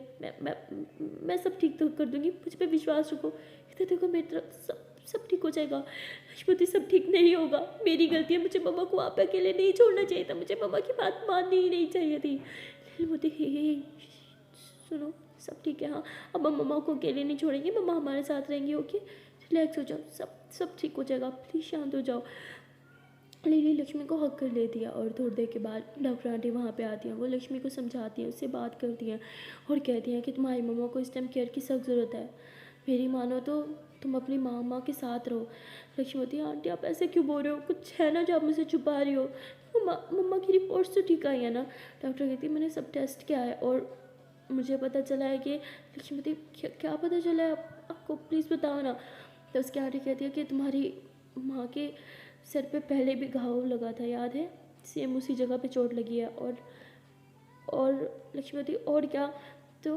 मैं सब ठीक तो कर दूंगी, मुझ पे विश्वास रखो। इधर देखो मेरी तरफ, सब ठीक हो जाएगा। लक्ष्मती सब ठीक नहीं होगा, मेरी गलती है, मुझे मम्मा को आप पे अकेले नहीं छोड़ना चाहिए था, मुझे मम्मा की बात माननी ही नहीं चाहिए थी। लक्ष्मती हे सुनो सब ठीक है, हाँ अब हम मम्मा को अकेले नहीं छोड़ेंगे, मम्मा हमारे साथ रहेंगी, ओके रिलैक्स हो जाओ, सब ठीक हो जाएगा, प्लीज़ शांत हो जाओ। लिली लक्ष्मी को हक कर लेती है और थोड़ी देर के बाद डॉक्टर आंटी वहाँ पे आती हैं, वो लक्ष्मी को समझाती हैं, उससे बात करती हैं और कहती हैं कि तुम्हारी मम्मा को इस टाइम केयर की सख्त ज़रूरत है, मेरी मानो तो तुम अपनी मामा के साथ रहो। लक्ष्मी होती है आंटी आप ऐसे क्यों बोल रहे हो, कुछ है ना जो आप मुझसे छुपा रही हो, मम्मा की रिपोर्ट्स तो ठीक आई है ना। डॉक्टर कहती है मैंने सब टेस्ट किया है और मुझे पता चला है कि लक्ष्मी क्या पता चला है आपको, प्लीज़ बताओ ना। तो उसके आगे कहती है कि तुम्हारी माँ के सर पे पहले भी घाव लगा था, याद है, सेम उसी जगह पे चोट लगी है। और लक्ष्मीवती और क्या, तो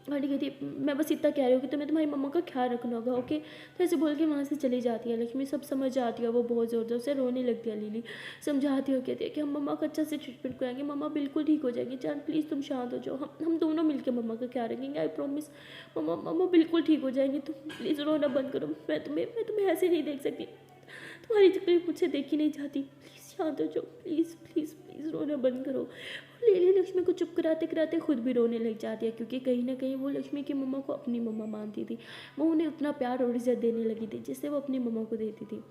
आंटी कहती है मैं बस इतना कह रही हूँ कि तुम्हें तुम्हारी मम्मा का ख्याल रखना होगा, ओके। तो ऐसे बोल के वहाँ से चली जाती है लक्ष्मी। सब समझ जाती है, वो बहुत ज़ोर ज़ोर से रोने लगती है। लिली समझाती हो, कहती है कि हम मम्मा का अच्छा से ट्रीटमेंट कराएंगे, मम्मा बिल्कुल ठीक हो जाएंगी, जान प्लीज़ तुम शांत हो जाओ, हम दोनों मिलकर मम्मा का ख्याल रखेंगे, आई प्रॉमिस। मम्मा मम्मा बिल्कुल ठीक हो जाएंगी, तुम प्लीज़ रोना बंद करो, मैं तुम्हें ऐसे नहीं देख सकती, तुम्हारी तकलीफ मुझसे देखी नहीं जाती, प्लीज़ शांत हो जाओ, प्लीज़ प्लीज़ प्लीज़ रोना बंद करो। और लिली लक्ष्मी को चुप कराते कराते खुद भी रोने लग जाती है, क्योंकि कहीं ना कहीं वो लक्ष्मी की मम्मा को अपनी मम्मा मानती थी। वो उन्हें उतना प्यार और इज्जत देने लगी थी जिससे वो अपनी मम्मा को देती थी।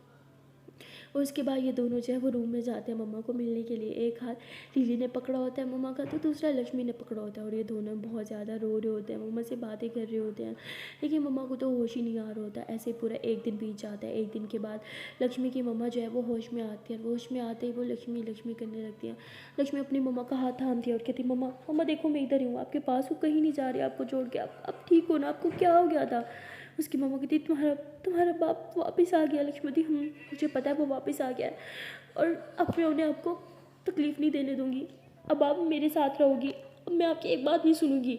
और उसके बाद ये दोनों जो है वो रूम में जाते हैं मम्मा को मिलने के लिए। एक हाथ लिली ने पकड़ा होता है मम्मा का, तो दूसरा लक्ष्मी ने पकड़ा होता है। और ये दोनों बहुत ज़्यादा रो रहे होते हैं, मम्मा से बातें कर रहे होते हैं, लेकिन मम्मा को तो होश ही नहीं आ रहा होता। ऐसे पूरा एक दिन बीत जाता है। एक दिन के बाद लक्ष्मी की मम्मा जो है वो होश में आती है। होश में आते ही वो लक्ष्मी लक्ष्मी करने लगती है। लक्ष्मी अपनी मम्मा का हाथ थामती है और कहती मम्मा मम्मा देखो मैं इधर ही हूँ आपके पास, वो कहीं नहीं जा रही आपको छोड़ के, आप ठीक हो ना, आपको क्या हो गया था। उसकी मम्मा कहती तुम्हारा तुम्हारा बाप वापस आ गया लक्ष्मती, मुझे पता है वो वापस आ गया है, और अब मैं उन्हें आपको तकलीफ़ नहीं देने दूँगी, अब आप मेरे साथ रहोगी, अब मैं आपकी एक बात नहीं सुनूंगी।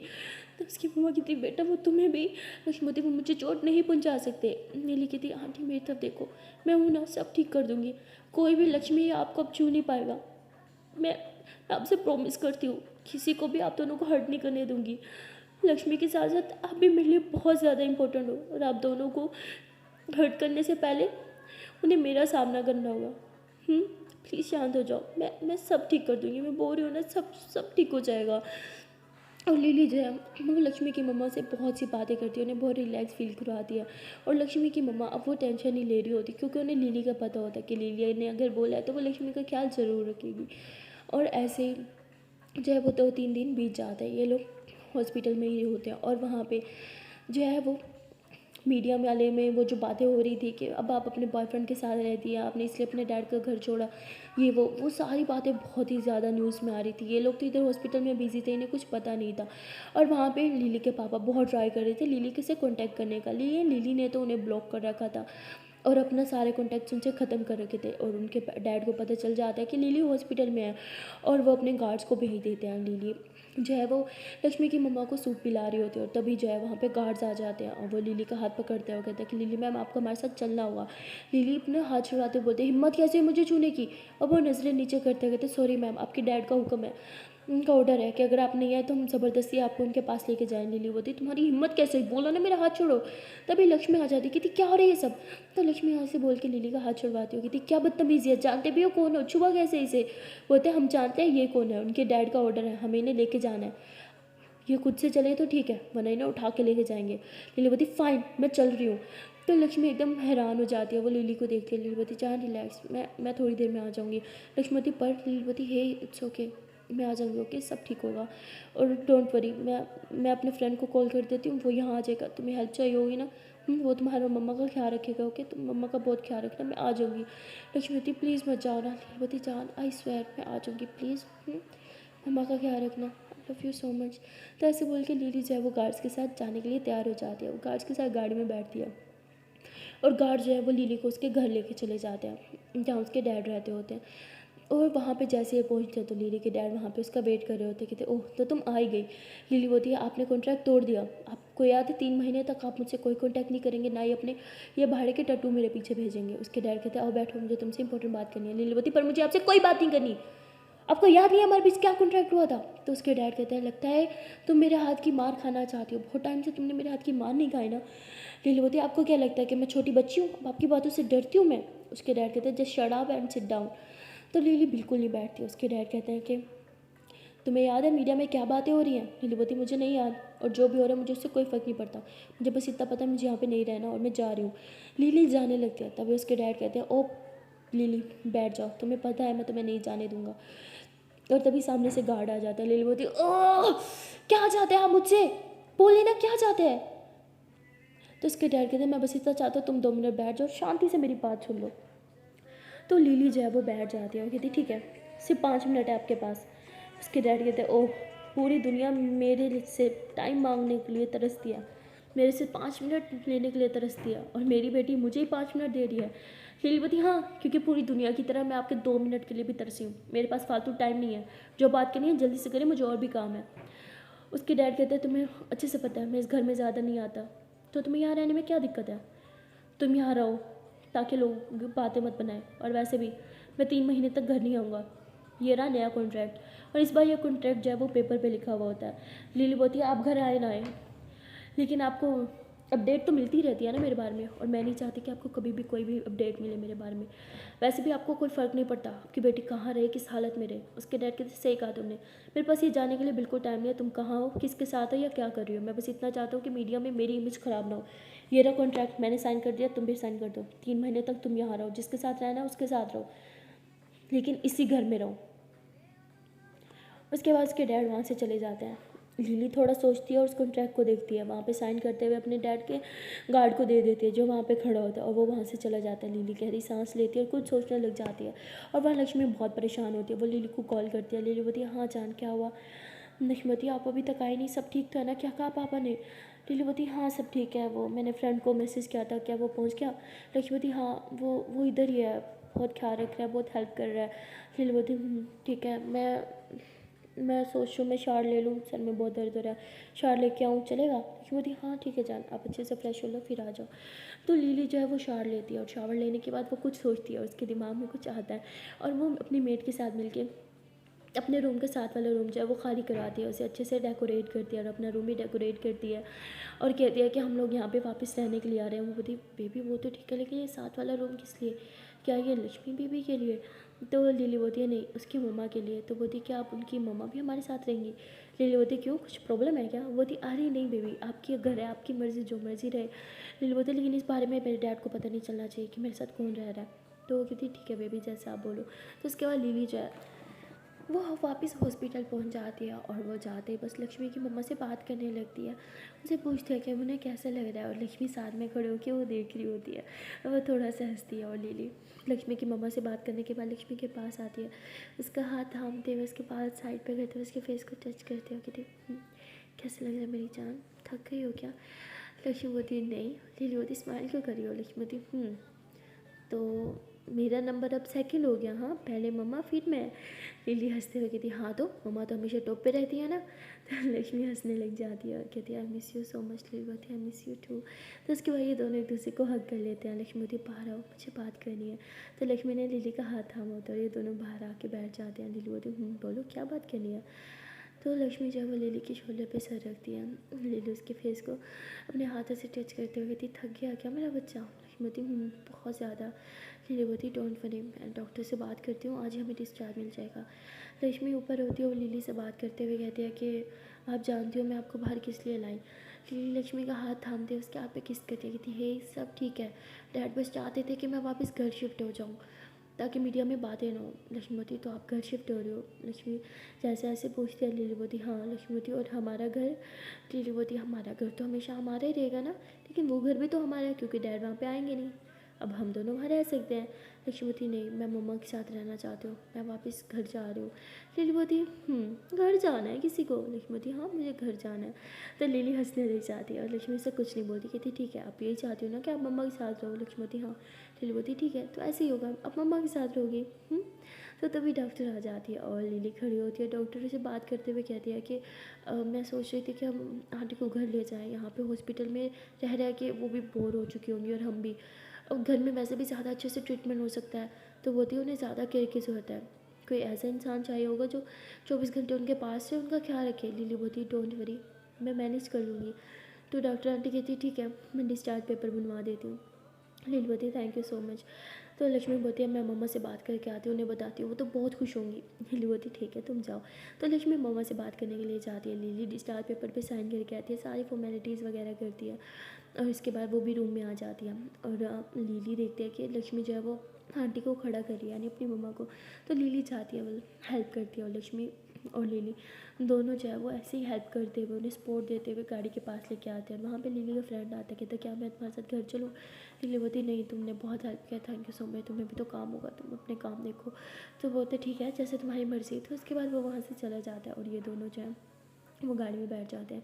तो उसकी मम्मा कहती बेटा वो तुम्हें भी, लक्ष्मती वो मुझे चोट नहीं पहुंचा सकते। नीली कहती आंटी मेरी तरफ देखो, मैं हूँ ना, सब ठीक कर दूँगी, कोई भी लक्ष्मी आपको अब छू नहीं पाएगा, मैं आपसे प्रॉमिस करती हूँ, किसी को भी आप दोनों को हर्ट नहीं करने दूँगी। लक्ष्मी के साथ साथ आप भी मेरे लिए बहुत ज़्यादा इम्पोर्टेंट हो, और आप दोनों को हर्ट करने से पहले उन्हें मेरा सामना करना होगा। प्लीज़ शांत हो जाओ, मैं सब ठीक कर दूँगी, मैं बोल रही हूँ ना, सब सब ठीक हो जाएगा। और लिली जो है वो लक्ष्मी की मम्मा से बहुत सी बातें करती है, उन्हें बहुत रिलैक्स फील करवाती है। और लक्ष्मी की मम्मा अब वो टेंशन नहीं ले रही होती, क्योंकि उन्हें लिली का पता होता है कि लिली ने अगर बोला है तो वो लक्ष्मी का ख्याल ज़रूर रखेगी। और ऐसे ही जो है वो 2-3 दिन बीत जाता है, ये लोग हॉस्पिटल में ही होते हैं। और वहाँ पे जो है वो मीडिया वाले में वो जो बातें हो रही थी कि अब आप अपने बॉयफ्रेंड के साथ रहती हैं, आपने इसलिए अपने डैड का घर छोड़ा, ये वो सारी बातें बहुत ही ज़्यादा न्यूज़ में आ रही थी। ये लोग तो इधर हॉस्पिटल में बिजी थे, इन्हें कुछ पता नहीं था। और वहाँ पे लिली के पापा बहुत ट्राई कर रहे थे लिली के से कॉन्टैक्ट करने का, लिली ने तो उन्हें ब्लॉक कर रखा था और अपना सारे कॉन्टैक्ट्स उनसे ख़त्म कर रखे थे। और उनके डैड को पता चल जाता है कि लिली हॉस्पिटल में है, और वो अपने गार्ड्स को भेज देते हैं। लिली जो है वो लक्ष्मी की मम्मा को सूप पिला रही होती है, और तभी जो है वहाँ पे गार्ड्स आ जाते हैं और वो लिली का हाथ पकड़ते हैं और कहते हैं कि लिली मैम आपको हमारे साथ चलना होगा। लिली अपने हाथ छुड़ाते बोलते हिम्मत कैसे है मुझे छूने की। अब वो नज़रें नीचे करते कहते सॉरी मैम आपकी डैड का हुक्म है, उनका ऑर्डर है कि अगर आप नहीं आए तो हम ज़बरदस्ती आपको उनके पास लेके जाएंगे। लिली बोलती तुम्हारी हिम्मत कैसे, बोलो ना मेरा हाथ छोड़ो। तभी लक्ष्मी आ जाती कहती क्या हो रही है सब। तो लक्ष्मी यहाँ से बोल के लिली का हाथ छुड़वाती हो, कहती क्या बदतमीजी है, जानते भी हो कौन हो, छुआ कैसे इसे। बोलते हम जानते हैं ये कौन है, उनके डैड का ऑर्डर है, हमें इन्हें लेके जाना है, ये खुद से चले तो ठीक है वरना इन्हें उठा के लेके जाएंगे। लिली बोलती फाइन मैं चल रही हूँ। तो लक्ष्मी एकदम हैरान हो जाती है, वो लिली को देखती है। लिली बोलती जान रिलैक्स, मैं थोड़ी देर में आ जाऊँगी। लक्ष्मी बोलती पर लिली बोलती हे इट्स ओके, मैं आ जाऊँगी, ओके सब ठीक होगा, और डोंट वरी, मैं अपने फ्रेंड को कॉल कर देती हूँ, वो यहाँ आ जाएगा, तुम्हें हेल्प चाहिए होगी ना, वो तुम्हारा मम्मा का ख्याल रखेगा, ओके तुम मम्मा का बहुत ख्याल रखना, मैं आ जाऊँगी। लक्ष्मी बोलती प्लीज़ मत जाओ ना। लिली बोलती जान आई स्वेयर मैं आ जाऊँगी प्लीज़, मम्मा का ख्याल रखना, I love you so much. तो ऐसे बोल के लिली जो है वो गार्ड्स के साथ जाने के लिए तैयार हो जाती है, वो गार्ड्स के साथ गाड़ी में बैठती है, और गार्ड जो है वो लिली को उसके घर लेके चले जाते हैं जहाँ उसके डैड रहते होते हैं। और वहाँ पे जैसे ये पहुँचते हैं तो लिली के डैड वहाँ पे उसका वेट कर रहे होते हैं, कहते ओह तो तुम आ ही गई। लिली बोलती है आपने कॉन्ट्रैक्ट तोड़ दिया, आपको याद है 3 महीने तक आप मुझसे कोई कॉन्टैक्ट नहीं करेंगे, ना ही अपने ये भाड़े के टट्टू मेरे पीछे भेजेंगे। उसके डैड कहते हैं आओ बैठो, मुझे तुमसे इंपॉर्टेंट बात करनी है। लिली बोलती पर मुझे आपसे कोई बात नहीं करनी, आपको याद नहीं है हमारे बीच क्या कॉन्ट्रैक्ट हुआ था। तो उसके डैड कहते हैं लगता है तुम मेरे हाथ की मार खाना चाहती हो, बहुत टाइम से तुमने मेरे हाथ की मार नहीं खाई ना। लिली बोलती है आपको क्या लगता है कि मैं छोटी बच्ची हूँ, अब आपकी बातों से डरती हूँ मैं। उसके डैड कहते हैं just shut up and sit down. तो लिली बिल्कुल नहीं बैठती। उसके डैड कहते हैं कि तुम्हें याद है मीडिया में क्या बातें हो रही हैं। लिली बोलती मुझे नहीं याद, और जो भी हो रहा है मुझे उससे कोई फ़र्क नहीं पड़ता, मुझे बस इतना पता है मुझे यहाँ पे नहीं रहना और मैं जा रही हूँ। लिली जाने लगती है, तभी उसके डैड कहते हैं ओ लिली बैठ जाओ, तुम्हें पता है मैं तुम्हें नहीं जाने दूंगा। और तभी सामने से गार्ड आ जाता है। लिली बोलती ओह क्या चाहते हैं आप मुझसे, बोलिए ना क्या चाहते हैं। तो उसके डैड कहते हैं मैं बस इतना चाहता हूँ तुम 2 मिनट बैठ जाओ, शांति से मेरी बात सुन लो। तो लिली जो है वो बैठ जाती है और कहती ठीक है सिर्फ 5 मिनट है आपके पास। उसके डैड कहते हैं ओह पूरी दुनिया मेरे से टाइम मांगने के लिए तरसती है, मेरे से 5 मिनट लेने के लिए तरसती है और मेरी बेटी मुझे ही 5 मिनट दे रही है। लिली बोलती हाँ, क्योंकि पूरी दुनिया की तरह मैं आपके 2 मिनट के लिए भी तरसी हूँ, मेरे पास फालतू टाइम नहीं है, जो बात करनी है जल्दी से करें, मुझे और भी काम है। उसके डैड कहते हैं तुम्हें अच्छे से पता है मैं इस घर में ज़्यादा नहीं आता, तो तुम्हें यहाँ रहने में क्या दिक्कत है, तुम यहाँ रहो ताकि लोग बातें मत बनाएं, और वैसे भी मैं 3 महीने तक घर नहीं आऊँगा। ये रहा नया कॉन्ट्रैक्ट, और इस बार ये कॉन्ट्रैक्ट जो है वो पेपर पे लिखा हुआ होता है। लिली बोलती है आप घर आए ना आए, लेकिन आपको अपडेट तो मिलती रहती है ना मेरे बारे में, और मैं नहीं चाहती कि आपको कभी भी कोई भी अपडेट मिले मेरे बारे में। वैसे भी आपको कोई फ़र्क नहीं पड़ता आपकी बेटी कहाँ रहे, किस हालत में रहे। उसके डैड कहते सही कहा तुमने, मेरे पास ये जानने के लिए बिल्कुल टाइम नहीं है तुम कहाँ हो, किसके साथ हो या क्या कर रही हो। मैं बस इतना चाहता हूँ कि मीडिया में मेरी इमेज ख़राब ना हो। ये रहा कॉन्ट्रैक्ट, मैंने साइन कर दिया, तुम भी साइन कर दो। 3 महीने तक तुम यहाँ रहो, जिसके साथ रहना है उसके साथ रहो, लेकिन इसी घर में रहो। उसके बाद उसके डैड वहाँ से चले जाते हैं। लिली थोड़ा सोचती है और उस कॉन्ट्रैक्ट को देखती है, वहाँ पे साइन करते हुए अपने डैड के गार्ड को दे देती है जो वहाँ पे खड़ा होता है, और वो वहाँ से चला जाता है। लिली गहरी सांस लेती है और कुछ सोचने लग जाती है, और वहाँ लक्ष्मी बहुत परेशान होती है। वो लिली को कॉल करती है। लिली बोलती है हाँ जान क्या हुआ। लक्ष्मी आप अभी तक आए नहीं, सब ठीक था ना, क्या कहा पापा ने। लिली बोलती हाँ सब ठीक है, वो मैंने फ्रेंड को मैसेज किया था, क्या वो पहुँच गया। लक्ष्मी बोलती हाँ वो इधर ही है, बहुत ख्याल रख रहा है, बहुत हेल्प कर रहा है। लिली बोलती ठीक है, मैं सोच रही हूँ मैं शार ले लूँ, सर में बहुत दर्द हो रहा है, शार लेके आऊँ चलेगा। लक्ष्मी बोलती हाँ ठीक है जान, आप अच्छे से फ्रेश हो लो फिर आ जाओ। तो लिली जो है वो शार लेती है, और शावर लेने के बाद वो कुछ सोचती है, उसके दिमाग में कुछ आता है, और वो अपनी मेट के साथ मिलके अपने रूम के साथ वाला रूम जो है वो खाली करवाती है, उसे अच्छे से डेकोरेट करती है, और अपना रूम भी डेकोरेट करती है, और कहती है कि हम लोग यहाँ पे वापस रहने के लिए आ रहे हैं। वो बोलती बेबी वो तो ठीक है, लेकिन ये साथ वाला रूम किस लिए, क्या ये लक्ष्मी बेबी के लिए। तो लिली बोलती है नहीं उसकी मम्मा के लिए। तो बोलती क्या आप उनकी मम्मा भी हमारे साथ रहेंगी। लिली बोलती क्यों, कुछ प्रॉब्लम है क्या। वो बोलती अरे नहीं बेबी, आपकी घर है, आपकी मर्ज़ी, जो मर्ज़ी रहे। लिली बोलती लेकिन इस बारे में मेरे डैड को पता नहीं चलना चाहिए कि मेरे साथ कौन रह रहा है। तो वो कहती ठीक है बेबी जैसा आप बोलो। तो उसके बाद लिली जो है वो वापस हॉस्पिटल पहुंच जाती है, और वो जाते ही बस लक्ष्मी की मम्मा से बात करने लगती है, उसे पूछती है कि उन्हें कैसा लग रहा है, और लक्ष्मी साथ में खड़े होकर वो देख रही होती है, और वो थोड़ा सा हंसती है। और लिली लक्ष्मी की मम्मा से बात करने के बाद लक्ष्मी के पास आती है, उसका हाथ थामते हुए उसके पास साइड पे करते हुए उसके फेस को टच करते हो कि कैसा लग रहा है मेरी जान, थक गई हो क्या। लक्ष्मी बोलती नहीं। लिली बोलती स्माइल क्यों करी हो। लक्ष्मी बोलती तो मेरा नंबर अब सेकंड हो गया, हाँ पहले मम्मा फिर मैं। लिली हंसते हुए कहती हाँ तो मम्मा तो हमेशा टॉप पे रहती है ना। तो लक्ष्मी हंसने लग जाती है और कहती है I miss you so much. Lily बोलती आई मिस यू टू। तो उसके बाद ये दोनों एक दूसरे को हग कर लेते हैं। लक्ष्मी बोलती बाहर आओ मुझे बात करनी है। तो लक्ष्मी ने लिली का हाथ थामा होता है और ये दोनों बाहर आके बैठ जाते हैं। लिली बोलती बोलो क्या बात करनी है। तो लक्ष्मी जो है वो लिली के शोल्डर पे सर रखती है। लिली उसके फेस को अपने हाथों से टच करते हुए कहती थक गया क्या मेरा बच्चा। लक्ष्मी बोलती बहुत ज़्यादा। लिली बोलती डोंट वरी, मैं डॉक्टर से बात करती हूँ, आज ही हमें डिस्चार्ज मिल जाएगा। लक्ष्मी ऊपर होती है और लिली से बात करते हुए कहती है कि आप जानती हो मैं आपको बाहर किस लिए लाई। लिली लक्ष्मी का हाथ थामते हुए उसके हाथ पे किस करती है, कहती हे सब ठीक है, डैड बस चाहते थे कि मैं वापस घर शिफ्ट हो जाऊँ ताकि मीडिया में बातें ना हो। लक्ष्मी बोलती तो आप घर शिफ्ट हो रहे हो। लक्ष्मी जैसे ऐसे पूछती है। लिली बोलती हाँ। लक्ष्मी बोलती और हमारा घर। लिली बोलती हमारा घर तो हमेशा हमारा ही रहेगा ना, लेकिन वो घर भी तो हमारा है क्योंकि डैड वहाँ पे आएंगे नहीं, अब हम दोनों वहाँ रह सकते हैं। लक्ष्मी बोलती नहीं मैं मम्मा के साथ रहना चाहती हूँ, मैं वापस घर जा रही हूँ। लिली बोलती घर जाना है किसी को। लक्ष्मी बोलती हाँ मुझे घर जाना है। तो लिली हंसने लग जाती है और लक्ष्मी से कुछ नहीं बोलती, कहती ठीक है आप यही चाहती हो ना कि आप मम्मा के साथ रहो। लक्ष्मी बोलती हाँ। लिली बोलती ठीक है तो ऐसे ही होगा, अब मम्मा के साथ रहोगी। तो तभी डॉक्टर आ जाती है और लिली खड़ी होती है, डॉक्टर से बात करते हुए कहती है कि मैं सोच रही थी कि हम आंटी को घर ले जाएं, यहाँ पे हॉस्पिटल में रह के वो भी बोर हो चुकी होंगी और हम भी, और घर में वैसे भी ज़्यादा अच्छे से ट्रीटमेंट हो सकता है, तो बोलती है उन्हें ज़्यादा केयर की ज़रूरत है, कोई ऐसा इंसान चाहिए होगा जो 24 घंटे उनके पास है, उनका ख्याल रखे। लिली बोलती डोंट वरी मैं मैनेज कर लूँगी। तो डॉक्टर आंटी कहती ठीक है मैं डिस्चार्ज पेपर बनवा देती हूँ। लिली बोलती थैंक यू सो मच। तो लक्ष्मी बोलती है मैं मम्मा से बात करके आती हूँ, उन्हें बताती हूँ, वो तो बहुत खुश होंगी। लिली बोलती ठीक है तुम जाओ। तो लक्ष्मी मम्मा से बात करने के लिए जाती है। लिली डिस्चार्ज पेपर पे साइन करके आती है, सारी फॉर्मेलिटीज़ वगैरह करती है, और इसके बाद वो भी रूम में आ जाती है। और लिली देखती है कि लक्ष्मी जो है वो आंटी को खड़ा कर रही है, यानी अपनी मम्मा को। तो लिली जाती है, वो हेल्प करती है, और लक्ष्मी और लिली दोनों जो है वो ऐसे ही हेल्प करते हुए उन्हें सपोर्ट देते हुए गाड़ी के पास लेके आते हैं। वहाँ पे लिली का फ्रेंड आता है, कहता क्या मैं तुम्हारे साथ घर चलूँ। लिली बोलती नहीं तुमने बहुत हेल्प किया, थैंक यू सो मच, तुम्हें भी तो काम होगा, तुम अपने काम देखो। तो बोलते ठीक है जैसे तुम्हारी मर्ज़ी। तो उसके बाद वो वहाँ से चला जाता है और ये दोनों जो है वो गाड़ी में बैठ जाते हैं।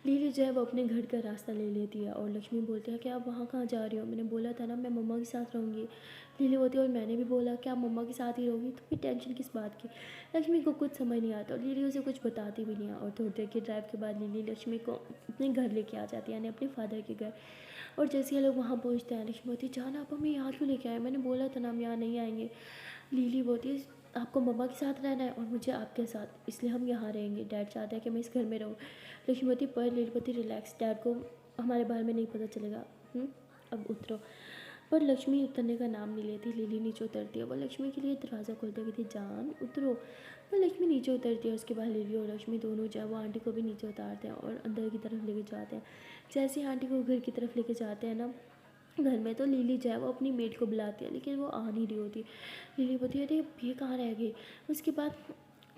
लिली जो है वो अपने घर का रास्ता ले लेती है और लक्ष्मी बोलती है कि आप वहाँ कहाँ जा रही हो, मैंने बोला था ना मैं मम्मा के साथ रहूँगी। लिली बोलती है और मैंने भी बोला कि आप मम्मा के साथ ही रहोगी, तो फिर टेंशन किस बात की। लक्ष्मी को कुछ समझ नहीं आता और लिली उसे कुछ बताती भी नहीं है। और थोड़ी देर के ड्राइव के बाद लिली लक्ष्मी को अपने घर लेके आ जाती है, यानी अपने फादर के घर। और जैसे ये लोग वहाँ पहुँचते हैं, लक्ष्मी बोलती है जान आप हमें यहाँ क्यों लेके आए, मैंने बोला था ना हम यहाँ नहीं आएंगे। लिली बोलती है आपको मम्मा के साथ रहना है और मुझे आपके साथ, इसलिए हम यहाँ रहेंगे, डैड चाहता है कि मैं इस घर में रहूँ। लक्ष्मीपति पर लीलपति रिलैक्स, डैड को हमारे बारे में नहीं पता चलेगा। अब उतरो। पर लक्ष्मी उतरने का नाम नहीं लेती। लिली नीचे उतरती है, वो लक्ष्मी के लिए दरवाज़ा खोलते कहती जान उतरो। पर लक्ष्मी नीचे उतरती है। उसके बाद लिली और लक्ष्मी दोनों जो है वो आंटी को भी नीचे उतारते हैं और अंदर की तरफ लेके जाते हैं। जैसे ही आंटी को घर की तरफ लेके जाते हैं ना घर में, तो लिली जो है वो अपनी मेड को बुलाती है, लेकिन वो आ नहीं रही होती। लिली बोलती है अरे ये कहाँ रह गई। उसके बाद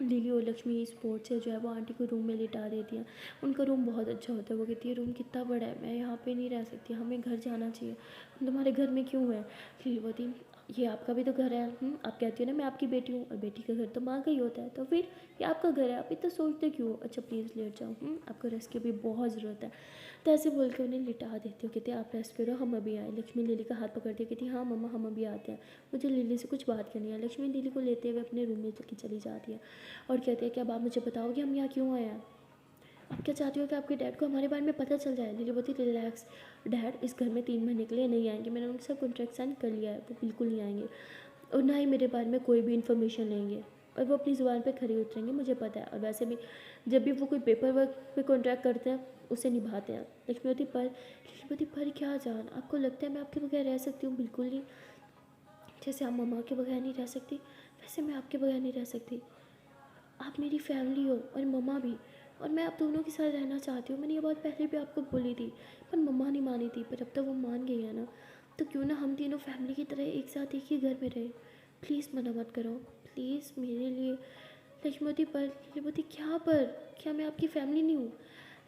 लिली और लक्ष्मी स्पोर्ट से जो है वो आंटी को रूम में लिटा देती हैं। उनका रूम बहुत अच्छा होता है। वो कहती है रूम कितना बड़ा है, मैं यहाँ पे नहीं रह सकती, हमें घर जाना चाहिए, हम तुम्हारे घर में क्यों है। लिली बोलती ये आपका भी तो घर है। आप कहती हो ना मैं आपकी बेटी हूँ, और बेटी का घर तो माँ का ही होता है, तो फिर ये आपका घर है, आप इतना सोचते क्यों। अच्छा प्लीज़ लेट जाओ, आपको रेस्ट की भी बहुत ज़रूरत है। तो ऐसे बोल के उन्हें लिटा देती हो। कहती है आप रेस्ट करो, हम अभी आए। लक्ष्मी लिली का हाथ पकड़ती है, कहती हाँ मम्मा हम अभी आते हैं, मुझे लिली से कुछ बात करनी है। लक्ष्मी लिली को लेते हुए अपने रूम में चली जाती है और कहती है कि अब आप मुझे बताओगे हम यहाँ क्यों आए हैं, आप क्या चाहती हो कि आपके डैड को हमारे बारे में पता चल जाए। लिली बोलती रिलैक्स, डैड इस घर में 3 महीने के लिए नहीं आएंगे, मैंने उनके साथ कॉन्ट्रैक्ट साइन कर लिया है, वो बिल्कुल नहीं आएंगे और ना ही मेरे बारे में कोई भी इन्फॉर्मेशन लेंगे, और वो अपनी ज़ुबान पे खरी उतरेंगे, मुझे पता है। और वैसे भी जब भी वो कोई पेपर वर्क पे कॉन्ट्रैक्ट करते हैं उसे निभाते हैं। लक्ष्मीवती पर क्या जान, आपको लगता है मैं आपके बगैर रह सकती हूँ, बिल्कुल नहीं। जैसे आप मम्मा के बगैर नहीं रह सकती, वैसे मैं आपके बगैर नहीं रह सकती। आप मेरी फैमिली हो और मम्मा भी, और मैं आप दोनों के साथ रहना चाहती हूँ। मैंने ये बात पहले भी आपको बोली थी, पर मम्मा नहीं मानी थी, पर अब तक वो मान गई है ना, तो क्यों ना हम तीनों फैमिली की तरह एक साथ एक ही घर में रहें। प्लीज़ मना मत करो, प्लीज़ मेरे लिए। लक्ष्मती पर लीलावती क्या मैं आपकी फैमिली नहीं हूँ।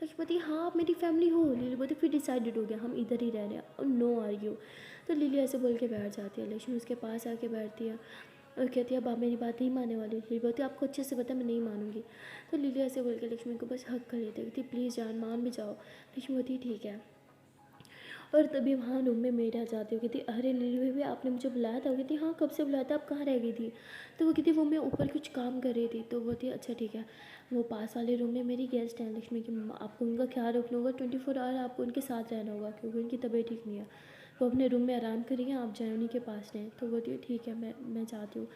लक्ष्मती हाँ आप मेरी फैमिली हो। लीलावती फिर डिसाइडेड हो गया, हम इधर ही रह रहे हैं और नो आर्ग्यू। तो लिली ऐसे बोल के बैठ जाती है। लक्ष्मी उसके पास आके बैठती है और कहती है अब आप मेरी बात नहीं मानने वाली। लिली बोलती है आपको अच्छे से पता है मैं नहीं मानूंगी। तो लिली ऐसे बोल के लक्ष्मी को बस हक कर लेती है, कहती प्लीज़ जान मान भी जाओ। लक्ष्मी बोलती ठीक है। और तभी वहाँ रूम में मेड आ जाती हो, कहती अरे लिली बेबी आपने मुझे बुलाया था। वो कहती हाँ कब से बुलाया था, आप कहाँ रह गई थी। तो वो कहती वो मैं ऊपर कुछ काम कर रही थी। तो वो कहती अच्छा ठीक है, वो पास वाले रूम में मेरी गेस्ट हैं लक्ष्मी की मम्मा, आपको उनका ख्याल रखना होगा, 24 आवर आपको उनके साथ रहना होगा क्योंकि उनकी तबीयत ठीक नहीं है। वो अपने रूम में आराम करेंगे, आप जाए उन्हीं के पास रहें। तो वो कहती है ठीक है मैं जाती हूँ।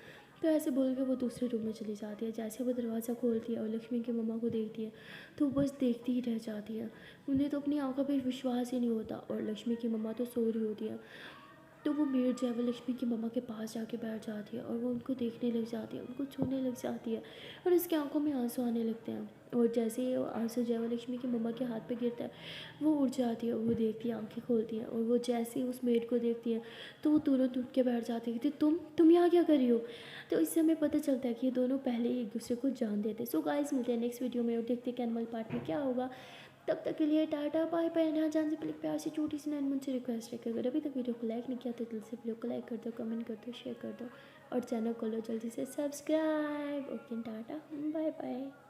तो ऐसे बोल के वो दूसरे रूम में चली जाती है। जैसे वो दरवाज़ा खोलती है और लक्ष्मी की मम्मा को देखती है तो वो बस देखती ही रह जाती है। उन्हें तो अपनी आंखों पे विश्वास ही नहीं होता, और लक्ष्मी की मम्मा तो सो रही होती है। तो वो मेड जो है वो लक्ष्मी की मम्मा के पास जाके बैठ जाती है और वो उनको देखने लग जाती है, उनको छूने लग जाती है और उसकी आंखों में आंसू आने लगते हैं। और जैसे ही वो आंसू जो है वो लक्ष्मी की मम्मा के हाथ पे गिरता है, वो उठ जाती है, वो देखती है, आंखें खोलती है और वो जैसे ही उस मेड को देखती है तो वो तुरंत उठ के बैठ जाती है कि तुम यहाँ क्या कर रही हो। तो इससे हमें पता चलता है कि ये दोनों पहले ही एक दूसरे को जानते थे। सो गाइस मिलते हैं नेक्स्ट वीडियो में और देखते हैं कि एनिमल पार्ट में क्या होगा। तब तक के लिए टाटा बाय बाय। यहाँ जाने से पहले प्यार से छोटी सी नैन मुझसे रिक्वेस्ट है कि अगर अभी तक वीडियो को लाइक नहीं किया तो दिल से वीडियो को लाइक कर दो, कमेंट कर दो, शेयर कर दो और चैनल को लो जल्दी से subscribe. Okay ta-ta bye bye.